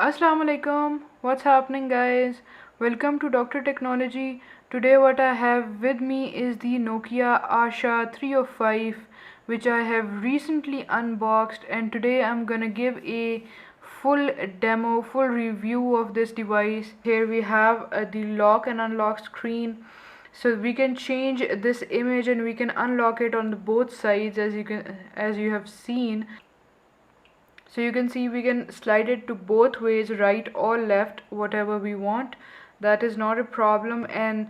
Assalamu alaikum. What's happening, guys? Welcome to Dr. Technology. Today, what I have with me is the Nokia Asha 305, which I have recently unboxed, and today I'm gonna give a full demo, full review of this device. Here we have the lock and unlock screen, so we can change this image and we can unlock it on the both sides, as you have seen. So you can see we can slide it to both ways, right or left, whatever we want. That is not a problem. And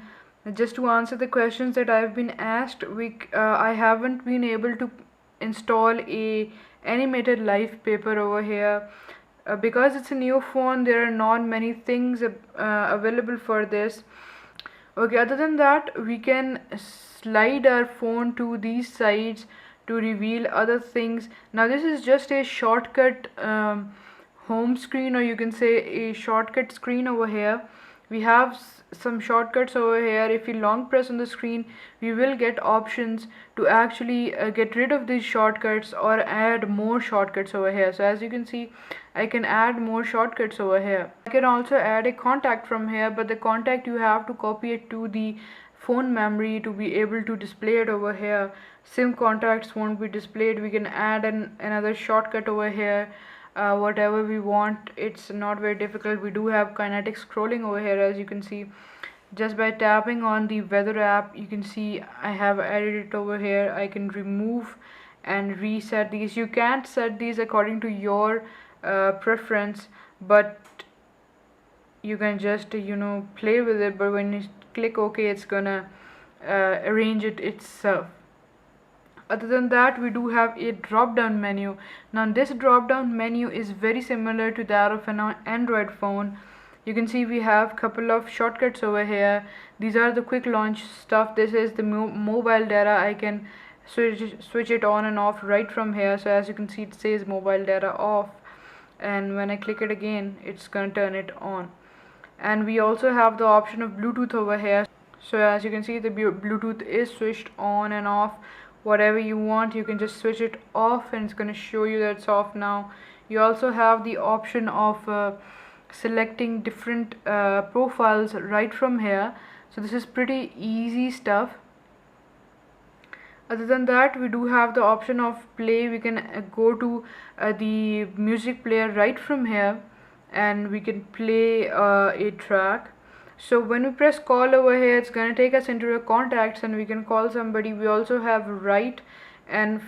just to answer the questions that I've been asked, I haven't been able to install a animated live paper over here. Because it's a new phone, there are not many things available for this. Okay, other than that, we can slide our phone to these sides to reveal other things. Now this is just a shortcut home screen, or you can say a shortcut screen over here. We have some shortcuts over here. If we long press on the screen, we will get options to actually get rid of these shortcuts or add more shortcuts over here. So as you can see, I can add more shortcuts over here. I can also add a contact from here, but the contact you have to copy it to the phone memory to be able to display it over here. SIM contacts won't be displayed. We can add another shortcut over here, whatever we want. It's not very difficult. We do have kinetic scrolling over here, as you can see. Just by tapping on the weather app, you can see I have added it over here. I can remove and reset these. You can't set these according to your preference, but you can just play with it. But when you click OK, it's gonna arrange it itself. Other than that, we do have a drop down menu. Now this drop down menu is very similar to that of an Android phone. You can see we have couple of shortcuts over here. These are the quick launch stuff. This is the mobile data. I can switch it on and off right from here. So as you can see, it says mobile data off, and when I click it again, it's gonna turn it on. And we also have the option of Bluetooth over here. So as you can see, the Bluetooth is switched on and off. Whatever you want, you can just switch it off and it's going to show you that it's off now. You also have the option of selecting different profiles right from here. So this is pretty easy stuff. Other than that, we do have the option of play. We can go to the music player right from here, and we can play a track. So when we press call over here, it's gonna take us into our contacts and we can call somebody. We also have write, and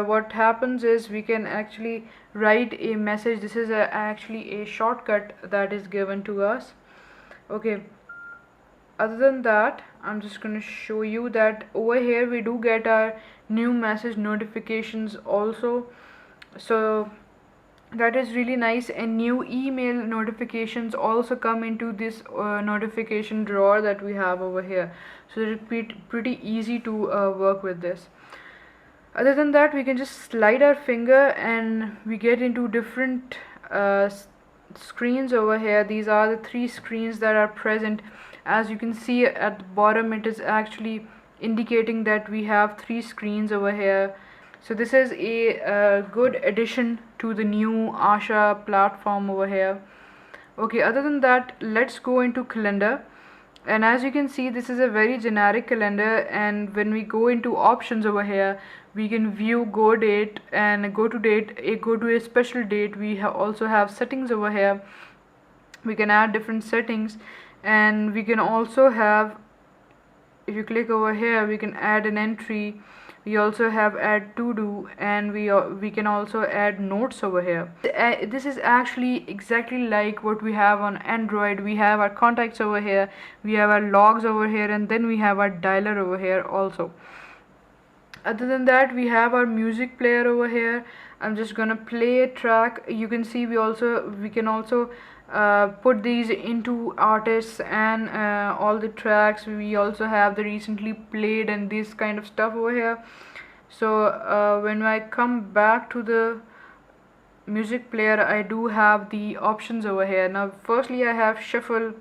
what happens is we can actually write a message. This is actually a shortcut that is given to us. Okay, other than that, I'm just going to show you that over here we do get our new message notifications also. So that is really nice, and new email notifications also come into this notification drawer that we have over here. So it's pretty easy to work with this. Other than that, we can just slide our finger and we get into different screens over here. These are the three screens that are present. As you can see at the bottom, it is actually indicating that we have three screens over here. So this is a good addition to the new Asha platform over here. Okay, other than that, let's go into calendar. And as you can see, this is a very generic calendar, and when we go into options over here, we can view go date and go to date, go to a special date. We also have settings over here. We can add different settings, and we can also have, if you click over here, we can add an entry. We also have add to do, and we can also add notes over here. This is actually exactly like what we have on Android. We have our contacts over here, we have our logs over here, and then we have our dialer over here also. Other than that, we have our music player over here. I'm just gonna play a track. You can see we can also put these into artists and all the tracks. We also have the recently played and this kind of stuff over here. So when I come back to the music player, I do have the options over here. Now firstly, I have shuffle,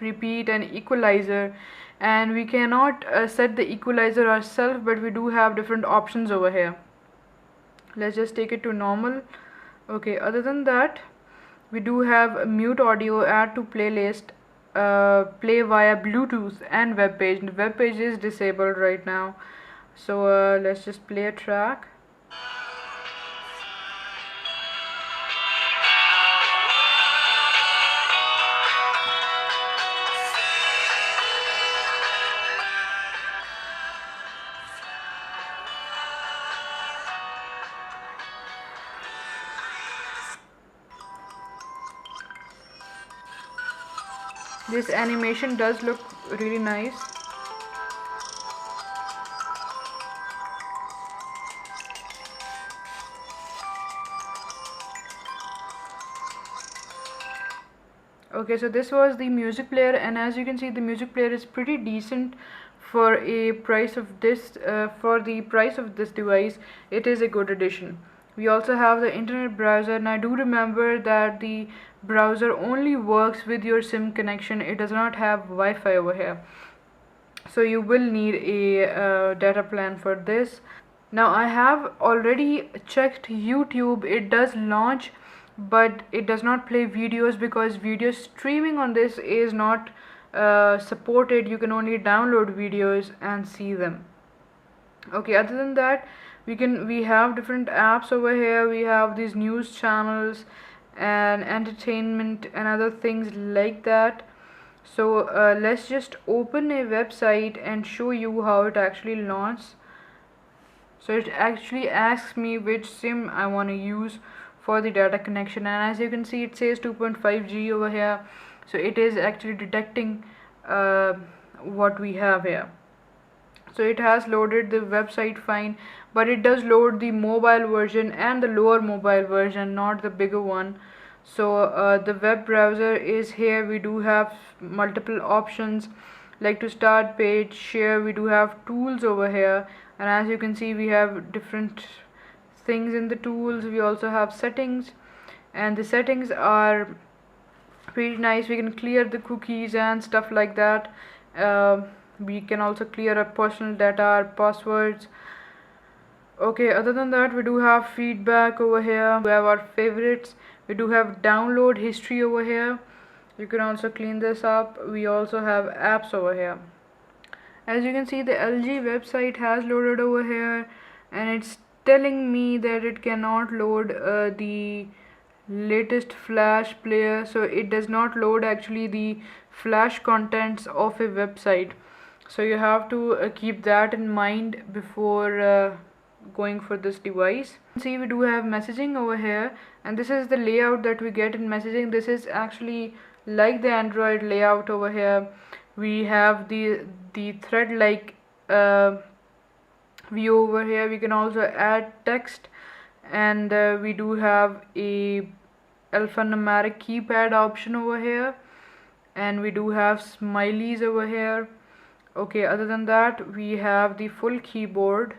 repeat, and equalizer, and we cannot set the equalizer ourselves, but we do have different options over here. Let's just take it to normal. Okay, other than that, We do have mute audio, add to playlist, play via Bluetooth, and web page. The web page is disabled right now, so let's just play a track. This animation does look really nice. Okay, so this was the music player, and as you can see, the music player is pretty decent for a price of this. For the price of this device, it is a good addition. We also have the internet browser, and I do remember that the browser only works with your SIM connection. It does not have Wi-Fi over here, so you will need a data plan for this. Now I have already checked YouTube. It does launch, but it does not play videos because video streaming on this is not supported. You can only download videos and see them. Okay, other than that, we have different apps over here. We have these news channels and entertainment and other things like that. So let's just open a website and show you how it actually launches. So it actually asks me which SIM I want to use for the data connection, and as you can see, it says 2.5G over here. So it is actually detecting what we have here. So it has loaded the website fine, but it does load the mobile version and the lower mobile version, not the bigger one. So the web browser is here. We do have multiple options like to start page, share. We do have tools over here, and as you can see, we have different things in the tools. We also have settings, and the settings are pretty nice. We can clear the cookies and stuff like that. We can also clear our personal data, our passwords. Okay, other than that, we do have feedback over here. We have our favorites. We do have download history over here. You can also clean this up. We also have apps over here. As you can see, the LG website has loaded over here, and it's telling me that it cannot load the latest flash player. So it does not load actually the flash contents of a website. So you have to keep that in mind before going for this device. See, we do have messaging over here, and this is the layout that we get in messaging. This is actually like the Android layout over here. We have the thread like view over here. We can also add text, and we do have a alphanumeric keypad option over here, and we do have smileys over here. Okay, other than that, we have the full keyboard,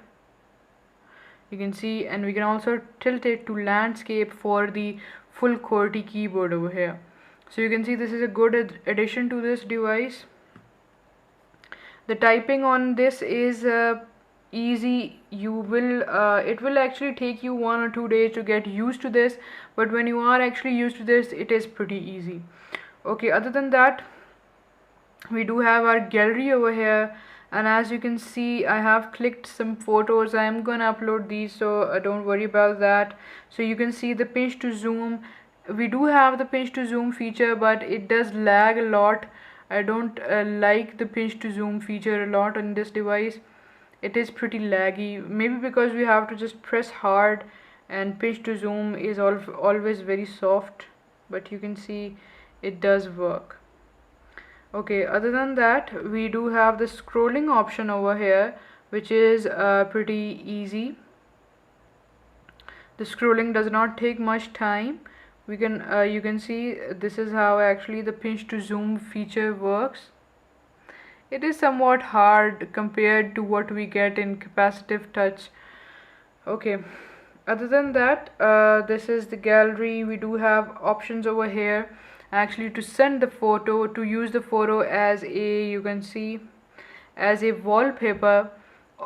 you can see, and we can also tilt it to landscape for the full QWERTY keyboard over here. So you can see this is a good addition to this device. The typing on this is easy. It will actually take you 1 or 2 days to get used to this, but when you are actually used to this, it is pretty easy. Okay, other than that, we do have our gallery over here, and as you can see, I have clicked some photos. I am gonna upload these, so don't worry about that. So you can see the pinch to zoom. We do have the pinch to zoom feature, but it does lag a lot. I don't like the pinch to zoom feature a lot on this device. It is pretty laggy, maybe because we have to just press hard, and pinch to zoom is always very soft, but you can see it does work. Okay, other than that, we do have the scrolling option over here, which is pretty easy. The scrolling does not take much time. We can you can see this is how actually the pinch to zoom feature works. It is somewhat hard compared to what we get in capacitive touch. Okay, other than that, this is the gallery. We do have options over here actually to send the photo, to use the photo as a, you can see, as a wallpaper,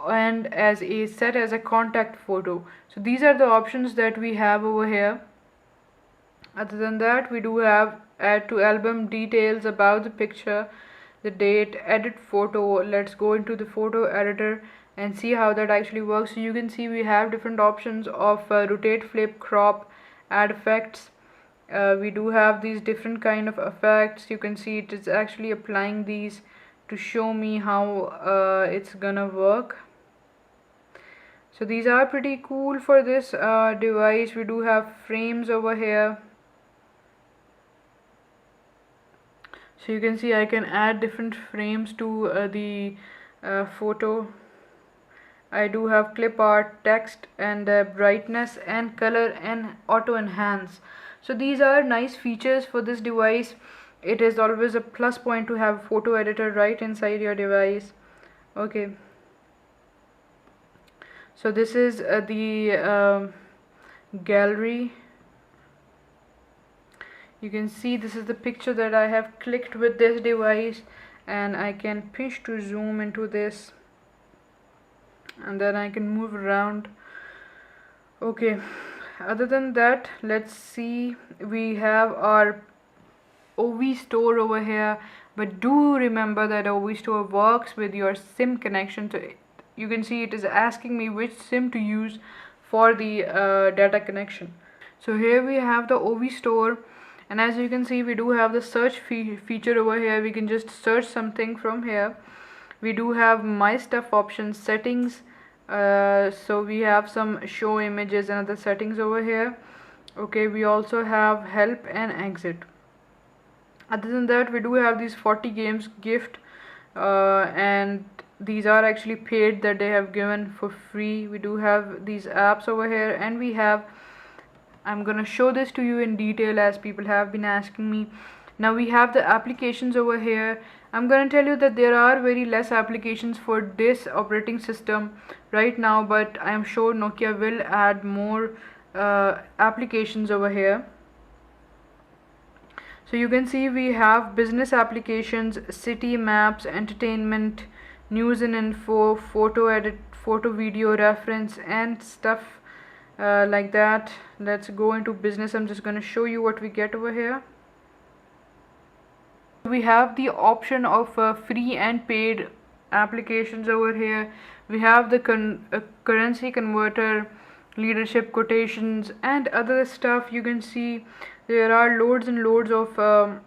and as a set as a contact photo. So these are the options that we have over here. Other than that, we do have add to album details about the picture, the date, edit photo. Let's go into the photo editor and see how that actually works. So you can see we have different options of rotate, flip, crop, add effects. We do have these different kind of effects. You can see it is actually applying these to show me how it's gonna work. So these are pretty cool for this device. We do have frames over here. So you can see I can add different frames to the photo. I do have clip art, text, and brightness and color and auto enhance. So these are nice features for this device. It is always a plus point to have photo editor right inside your device. Okay, so this is the gallery. You can see this is the picture that I have clicked with this device, and I can pinch to zoom into this, and then I can move around. Okay, other than that, let's see, we have our OV store over here, but do remember that OV store works with your SIM connection. So you can see it is asking me which SIM to use for the data connection. So here we have the OV store, and as you can see we do have the search feature over here. We can just search something from here. We do have my stuff options, settings, so we have some show images and other settings over here. Okay, we also have help and exit. Other than that, we do have these 40 games gift, and these are actually paid that they have given for free. We do have these apps over here, and we have, I'm gonna show this to you in detail as people have been asking me. Now we have the applications over here. I'm gonna tell you that there are very less applications for this operating system right now, but I am sure Nokia will add more applications over here. So you can see we have business applications, city maps, entertainment, news and info, photo edit, photo video reference, and stuff like that. Let's go into business. I'm just going to show you what we get over here. We have the option of free and paid applications over here. We have the currency converter, leadership quotations, and other stuff. You can see there are loads and loads of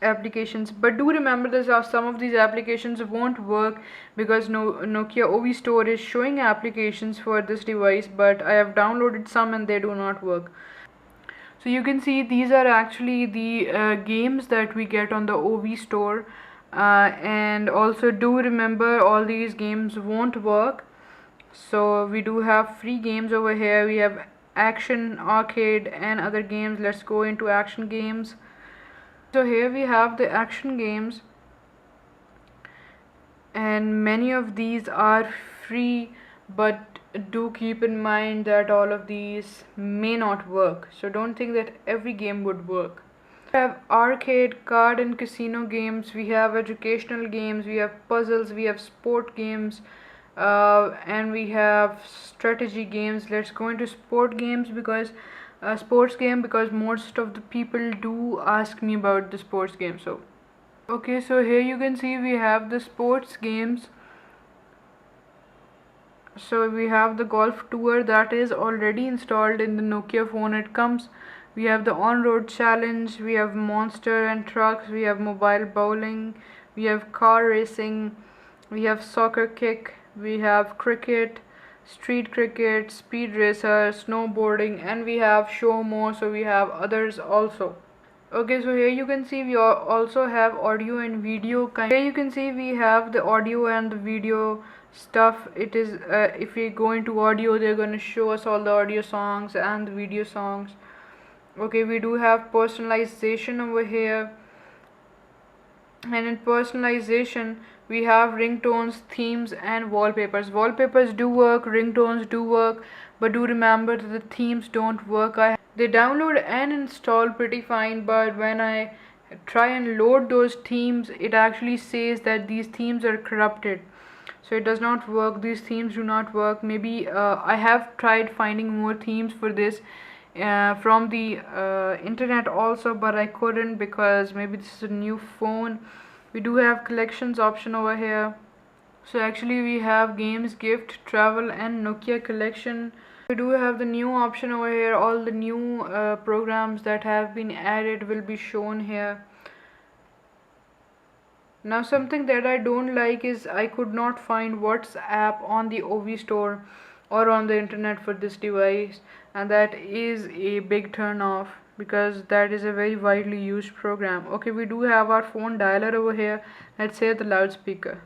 applications, but do remember that some of these applications won't work because Nokia OV store is showing applications for this device, but I have downloaded some and they do not work. So you can see these are actually the games that we get on the OV store, and also do remember all these games won't work. So we do have free games over here. We have action, arcade, and other games. Let's go into action games. So here we have the action games, and many of these are free, but do keep in mind that all of these may not work, so don't think that every game would work. We have arcade, card and casino games, we have educational games, we have puzzles, we have sport games, and we have strategy games. Let's go into sport games because sports game, because most of the people do ask me about the sports game. So okay, so here you can see we have the sports games. So we have the golf tour that is already installed in the Nokia phone. It comes, we have the on-road challenge, we have monster and trucks, we have mobile bowling, we have car racing, we have soccer kick, we have cricket, street cricket, speed racer, snowboarding, and we have show more, so we have others also. Okay, so here you can see we also have audio and video kind. Here you can see we have the audio and the video stuff. It is if we go into audio, they're going to show us all the audio songs and the video songs. Okay, we do have personalization over here, and in personalization we have ringtones, themes, and wallpapers. Wallpapers do work, ringtones do work, but do remember that the themes don't work. They download and install pretty fine, but when I try and load those themes, it actually says that these themes are corrupted, so it does not work. These themes do not work. Maybe I have tried finding more themes for this. from the internet also, but I couldn't because maybe this is a new phone. We do have collections option over here. So actually we have games, gift, travel and Nokia collection. We do have the new option over here. All the new programs that have been added will be shown here. Now something that I don't like is I could not find WhatsApp on the OV store or on the internet for this device, and that is a big turn off because that is a very widely used program. Okay, we do have our phone dialer over here. Let's say the loudspeaker.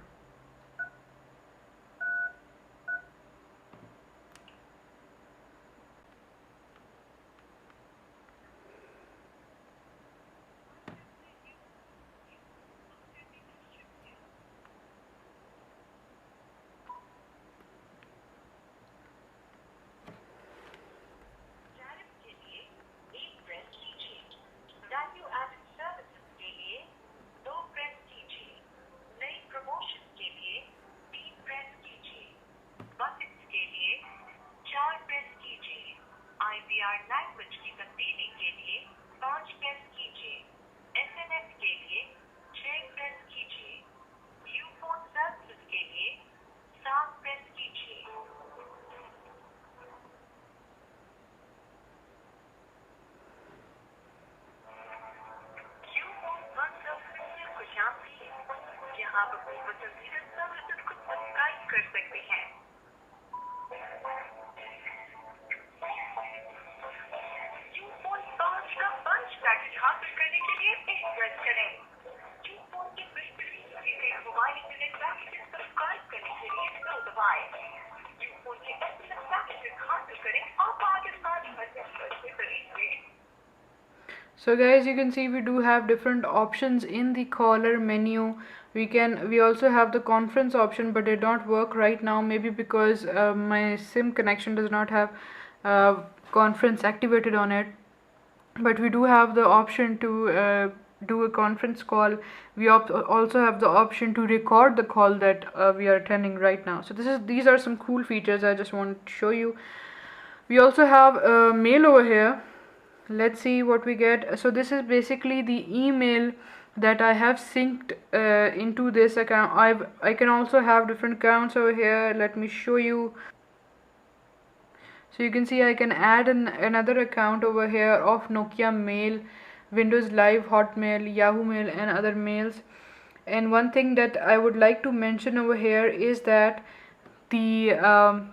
So guys, you can see we do have different options in the caller menu. We also have the conference option, but it don't work right now, maybe because my SIM connection does not have conference activated on it. But we do have the option to do a conference call. We also have the option to record the call that we are attending right now. So these are some cool features I just want to show you. We also have mail over here. Let's see what we get. So this is basically the email that I have synced into this account. I can also have different accounts over here. Let me show you. So you can see I can add another account over here of Nokia Mail, Windows Live, Hotmail, Yahoo Mail and other mails. And one thing that I would like to mention over here is that the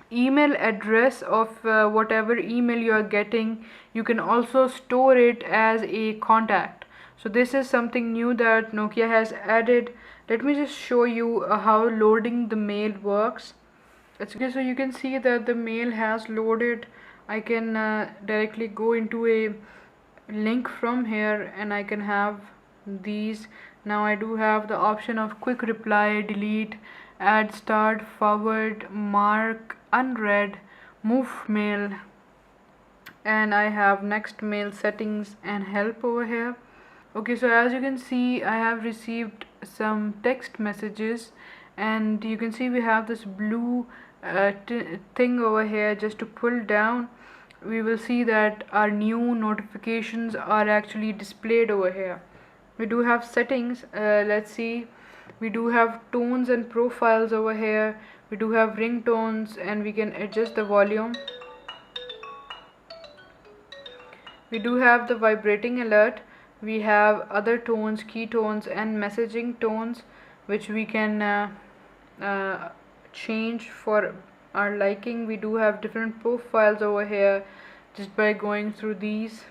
email address of whatever email you are getting, you can also store it as a contact. So this is something new that Nokia has added. Let me just show you how loading the mail works. It's okay. So you can see that the mail has loaded. I can directly go into a link from here and I can have these. Now I do have the option of quick reply, delete, add, start, forward, mark, unread, move mail, and I have next mail, settings and help over here. Okay, so as you can see I have received some text messages, and you can see we have this blue thing over here. Just to pull down, we will see that our new notifications are actually displayed over here. We do have settings. Let's see, we do have tones and profiles over here. We do have ringtones and we can adjust the volume. We do have the vibrating alert. We have other tones, key tones and messaging tones, which we can change for our liking. We do have different profiles over here just by going through these.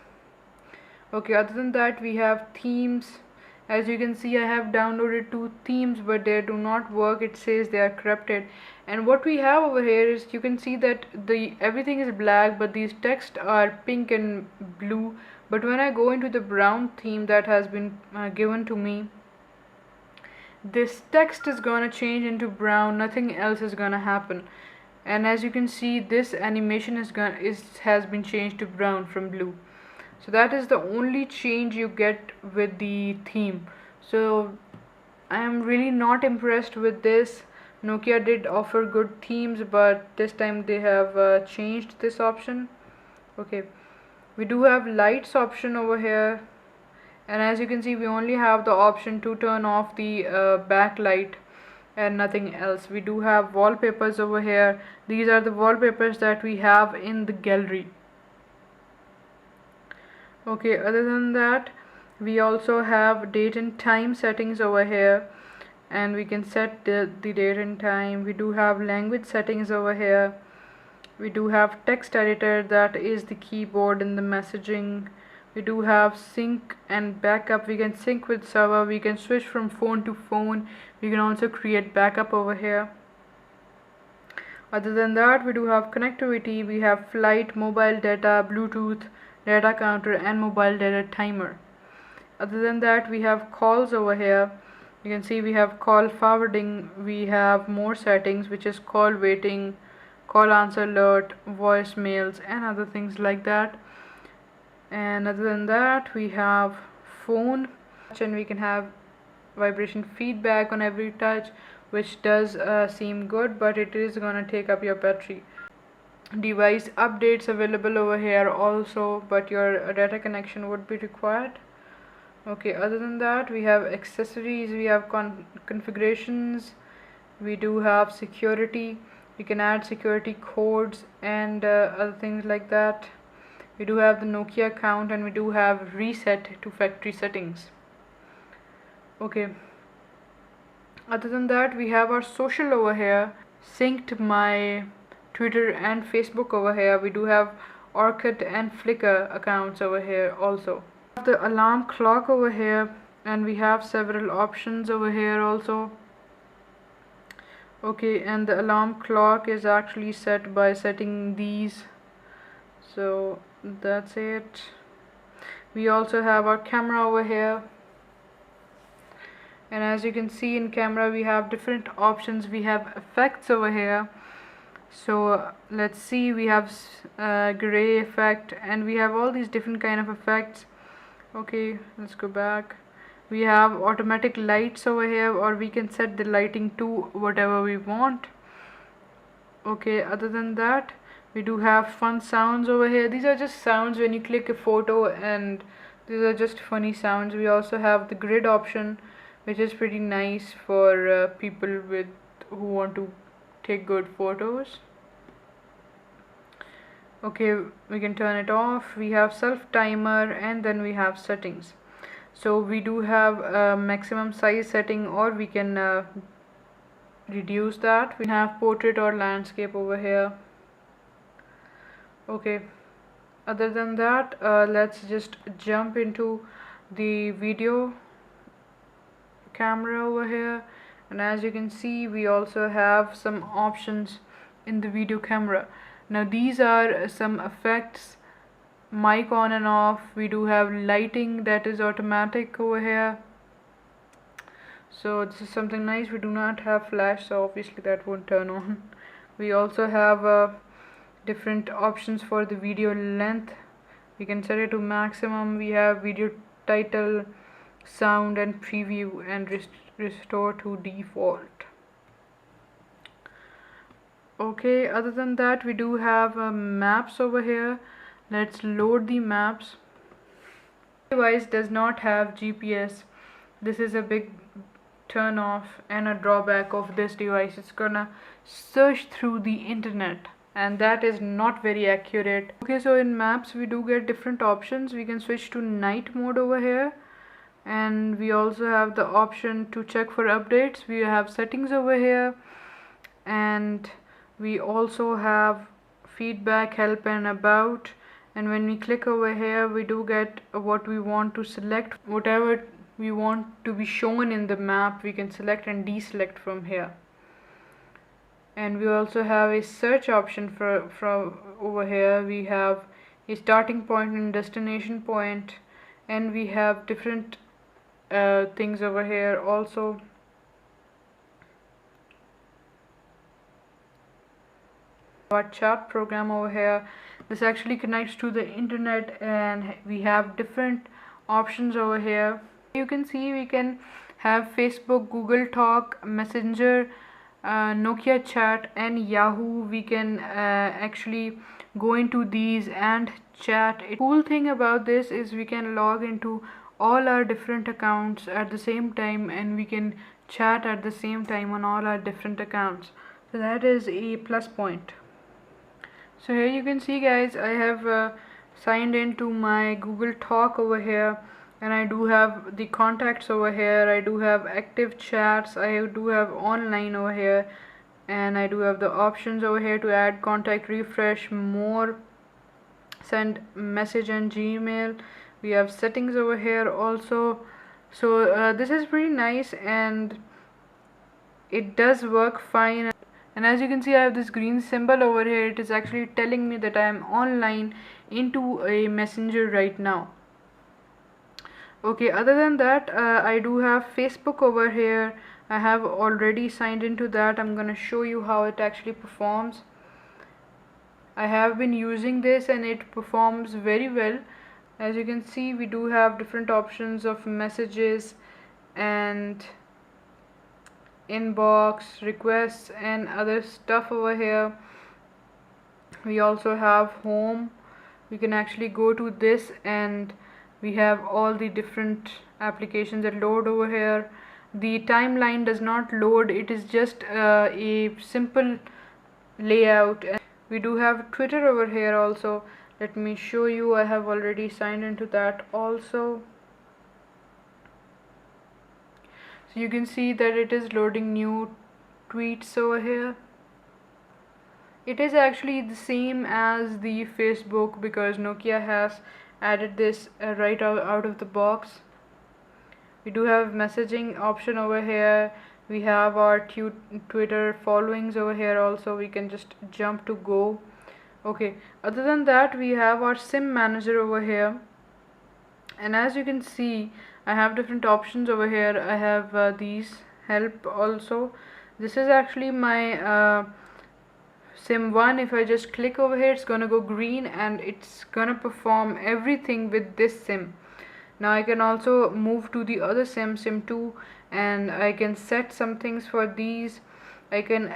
Okay, other than that we have themes. As you can see I have downloaded 2 themes, but they do not work. It says they are corrupted. And what we have over here is, you can see that everything is black, but these text are pink and blue. But when I go into the brown theme that has been given to me, this text is gonna change into brown. Nothing else is gonna happen. And as you can see, this animation has been changed to brown from blue. So that is the only change you get with the theme. So I am really not impressed with this. Nokia did offer good themes, but this time they have changed this option. Okay, we do have lights option over here, and as you can see, we only have the option to turn off the backlight and nothing else. We do have wallpapers over here. These are the wallpapers that we have in the gallery. Okay, other than that, we also have date and time settings over here, and we can set the date and time. We do have language settings over here. We do have text editor, that is the keyboard in the messaging. We do have sync and backup. We can sync with server, we can switch from phone to phone, we can also create backup over here. Other than that, we do have connectivity. We have flight, mobile data, Bluetooth, data counter, and mobile data timer. Other than that, we have calls over here. You can see we have call forwarding. We have more settings, which is call waiting, call answer alert, voicemails, and other things like that. And other than that, we have phone, and we can have vibration feedback on every touch, which does seem good, but it is gonna take up your battery. Device updates available over here also, but your data connection would be required. Okay, other than that, we have accessories, we have configurations, we do have security. We can add security codes and other things like that. We do have the Nokia account, and we do have reset to factory settings. Okay, other than that, we have our social over here, synced my Twitter and Facebook over here. We do have Orkut and Flickr accounts over here also. The alarm clock over here, and we have several options over here also. Okay, and the alarm clock is actually set by setting these, so that's it. We also have our camera over here, and as you can see in camera, we have different options. We have effects over here, so let's see. We have gray effect, and we have all these different kind of effects. Okay, let's go back. We have automatic lights over here, or we can set the lighting to whatever we want. Okay, other than that, we do have fun sounds over here. These are just sounds when you click a photo, and these are just funny sounds. We also have the grid option, which is pretty nice for people who want to take good photos. Okay, we can turn it off. We have self timer, and then we have settings. So we do have a maximum size setting, or we can reduce that. We have portrait or landscape over here. Okay, other than that, let's just jump into the video camera over here, and as you can see, we also have some options in the video camera. Now these are some effects: mic on and off. We do have lighting, that is automatic over here, so this is something nice. We do not have flash, so obviously that won't turn on. We also have different options for the video length. We can set it to maximum. We have video title, sound, and preview, and restore to default. Okay, other than that, we do have maps over here. Let's load the maps. This device does not have GPS. This is a big turn off and a drawback of this device. It's gonna search through the internet, and that is not very accurate. Okay, so in maps we do get different options. We can switch to night mode over here, and we also have the option to check for updates. We have settings over here, and we also have feedback, help, and about. And when we click over here, we do get what we want to select. Whatever we want to be shown in the map, we can select and deselect from here. And we also have a search option from over here. We have a starting point and destination point, and we have different things over here also. Our chat program over here, this actually connects to the internet, and we have different options over here. You can see we can have Facebook, Google Talk, Messenger, Nokia Chat and Yahoo, we can actually go into these and chat. Cool thing about this is we can log into all our different accounts at the same time, and we can chat at the same time on all our different accounts. So that is a plus point. So here you can see, guys, I have signed into my Google Talk over here, and I do have the contacts over here. I do have active chats. I do have online over here, and I do have the options over here to add contact, refresh, more, send message and Gmail. We have settings over here also. So this is pretty nice, and it does work fine. And as you can see, I have this green symbol over here. It is actually telling me that I am online into a messenger right now. Okay, other than that, I do have Facebook over here. I have already signed into that. I'm gonna show you how it actually performs. I have been using this and it performs very well. As you can see, we do have different options of messages and inbox, requests, and other stuff over here. We also have home. We can actually go to this, and we have all the different applications that load over here. The timeline does not load, it is just a simple layout. And we do have Twitter over here also. Let me show you. I have already signed into that also. So you can see that it is loading new tweets over here. It is actually the same as the Facebook, because Nokia has added this right out of the box. We do have messaging option over here. We have our Twitter followings over here also. We can just jump to go. Okay, other than that, we have our SIM manager over here, and as you can see, I have different options over here. I have these help also. This is actually my SIM 1. If I just click over here, it's gonna go green and it's gonna perform everything with this SIM. Now I can also move to the other SIM 2, and I can set some things for these. I can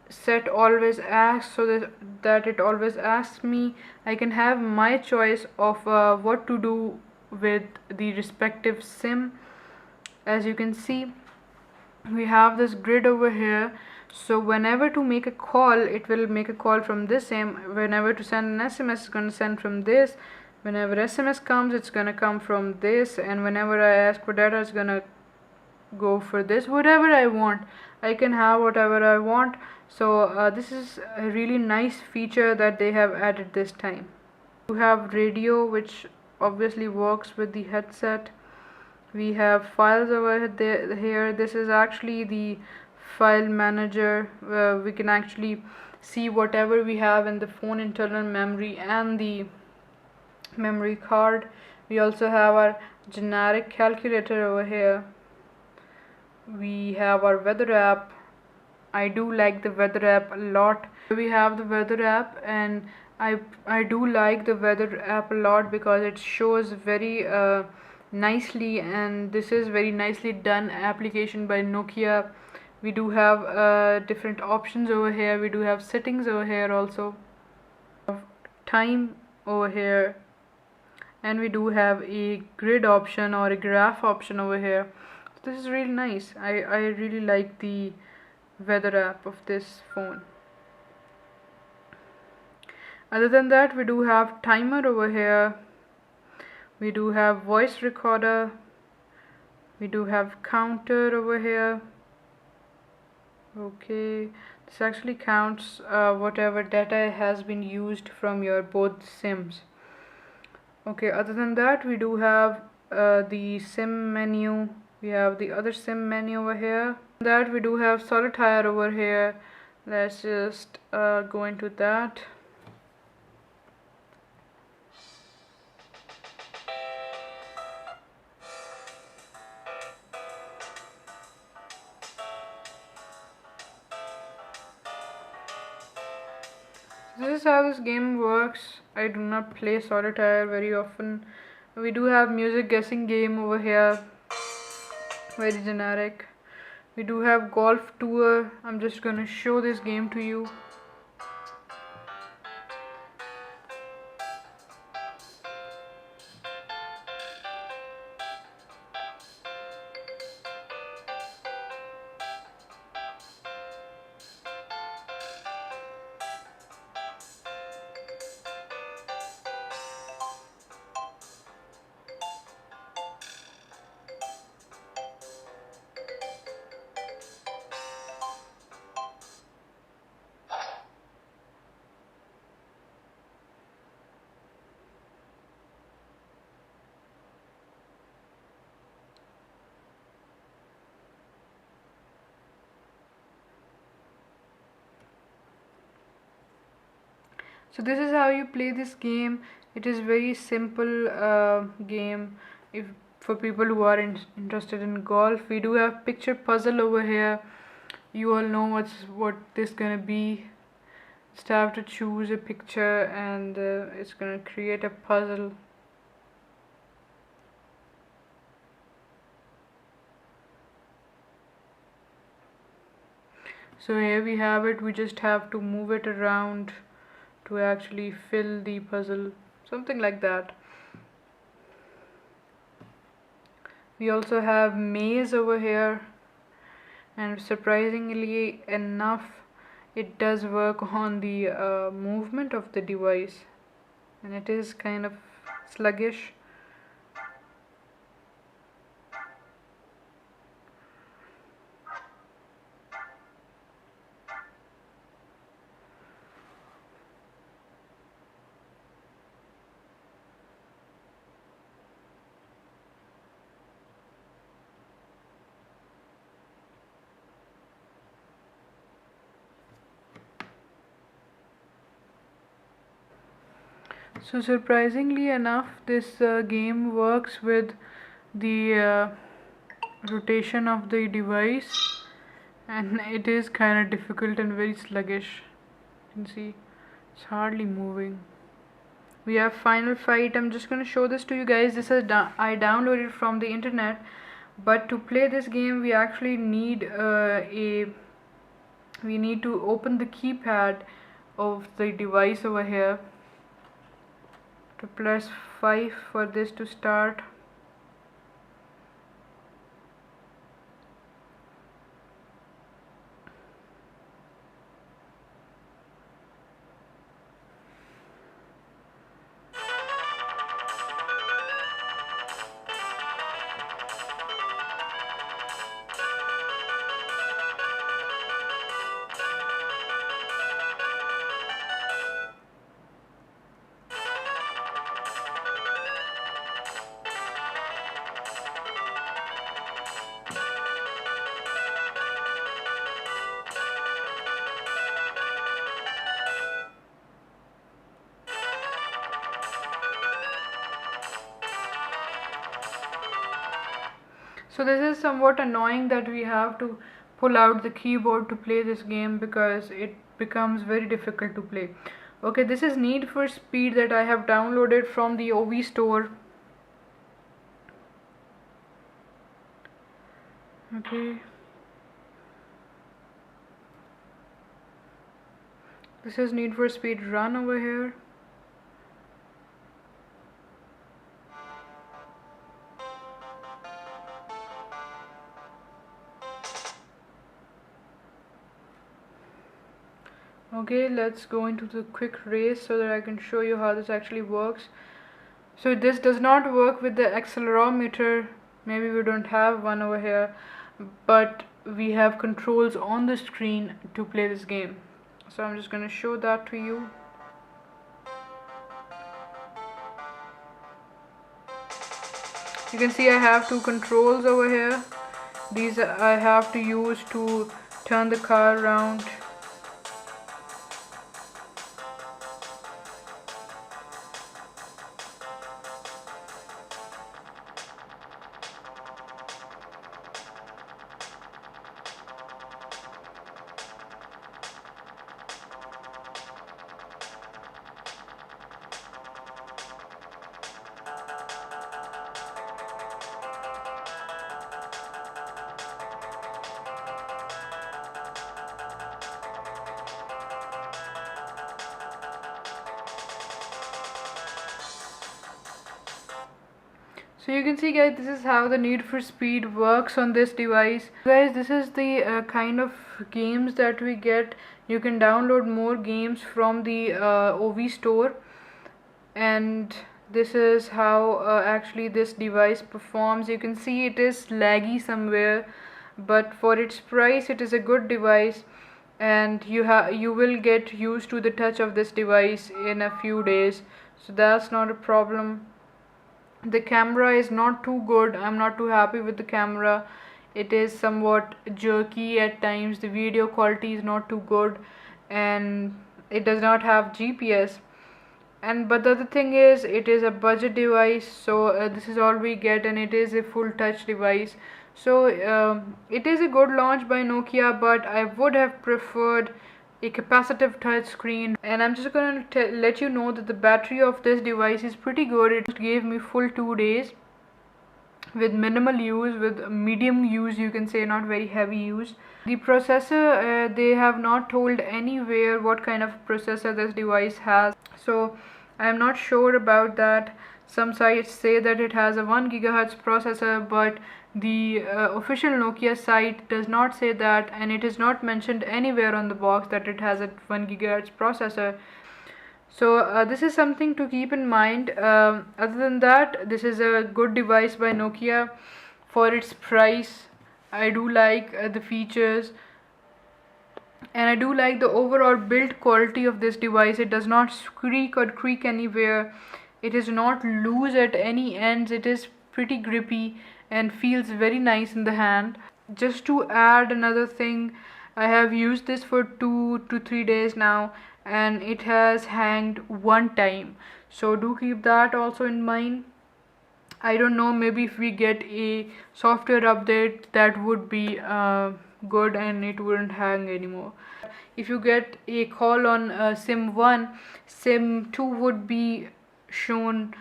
set always ask, so that it always asks me. I can have my choice of what to do with the respective SIM. As you can see, we have this grid over here. So whenever to make a call, it will make a call from this SIM. Whenever to send an SMS, it's going to send from this. Whenever SMS comes, it's going to come from this. And whenever I ask for data, it's going to go for this. Whatever I want, I can have whatever I want. So this is a really nice feature that they have added this time. We have radio, which obviously works with the headset. We have files over here. This is actually the file manager, where we can actually see whatever we have in the phone internal memory and the memory card. We also have our generic calculator over here. We have our weather app. I do like the weather app a lot. We have the weather app, and I do like the weather app a lot because it shows very nicely, and this is very nicely done application by Nokia. We do have different options over here. We do have settings over here also, time over here, and we do have a grid option or a graph option over here. So this is really nice. I really like the weather app of this phone. Other than that, we do have timer over here. We do have voice recorder. We do have counter over here. Okay, this actually counts whatever data has been used from your both SIMs. Okay, other than that, we do have the SIM menu. We have the other SIM menu over here. That we do have solitaire over here. Let's just go into that. This is how this game works. I do not play solitaire very often. We do have music guessing game over here, very generic. We do have golf tour. I'm just gonna show this game to you. So this is how you play this game. It is very simple game. If for people who are interested in golf, we do have picture puzzle over here. You all know what this gonna be. Just have to choose a picture and it's gonna create a puzzle. So here we have it. We just have to move it around to actually fill the puzzle, something like that. We also have maze over here, and surprisingly enough it does work on the movement of the device, and it is kind of sluggish. So surprisingly enough, this game works with the rotation of the device, and it is kind of difficult and very sluggish. You can see it's hardly moving. We have Final Fight. I'm just going to show this to you guys. This is I downloaded from the internet, but to play this game we actually need we need to open the keypad of the device over here, to press 5 for this to start. So this is somewhat annoying that we have to pull out the keyboard to play this game, because it becomes very difficult to play. Okay, this is Need for Speed that I have downloaded from the OV store. Okay, this is Need for Speed Run over here. Okay, let's go into the quick race so that I can show you how this actually works. So this does not work with the accelerometer. Maybe we don't have one over here, but we have controls on the screen to play this game. So I'm just going to show that to you. You can see I have two controls over here. These I have to use to turn the car around. So you can see guys, this is how the Need for Speed works on this device. Guys, this is the kind of games that we get. You can download more games from the OV store, and this is how actually this device performs. You can see it is laggy somewhere, but for its price it is a good device, and you will get used to the touch of this device in a few days, so that's not a problem. The camera is not too good. I'm not too happy with the camera. It is somewhat jerky at times. The video quality is not too good, and it does not have GPS. And but the other thing is, it is a budget device, so this is all we get, and it is a full touch device. So it is a good launch by Nokia, but I would have preferred a capacitive touch screen. And I'm just going to let you know that the battery of this device is pretty good. It gave me full 2 days with minimal use, with medium use, you can say, not very heavy use. The processor, they have not told anywhere what kind of processor this device has, so I am not sure about that. Some sites say that it has a 1 GHz processor, but the official Nokia site does not say that, and it is not mentioned anywhere on the box that it has a 1 GHz processor. So this is something to keep in mind. Other than that, this is a good device by Nokia for its price. I do like the features, and I do like the overall build quality of this device. It does not squeak or creak anywhere. It is not loose at any ends. It is pretty grippy and feels very nice in the hand. Just to add another thing, I have used this for 2 to 3 days now, and it has hanged one time, so do keep that also in mind. I don't know, maybe if we get a software update, that would be good and it wouldn't hang anymore. If you get a call on sim 1, sim 2 would be shown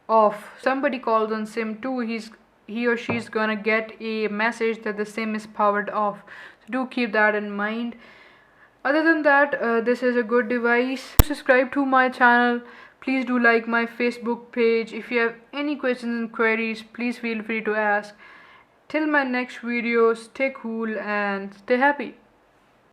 off. Somebody calls on sim 2, he or she is gonna get a message that the sim is powered off, so do keep that in mind. Other than that, this is a good device. Subscribe to my channel. Please do like my Facebook page. If you have any questions and queries, please feel free to ask. Till my next video, stay cool and stay happy.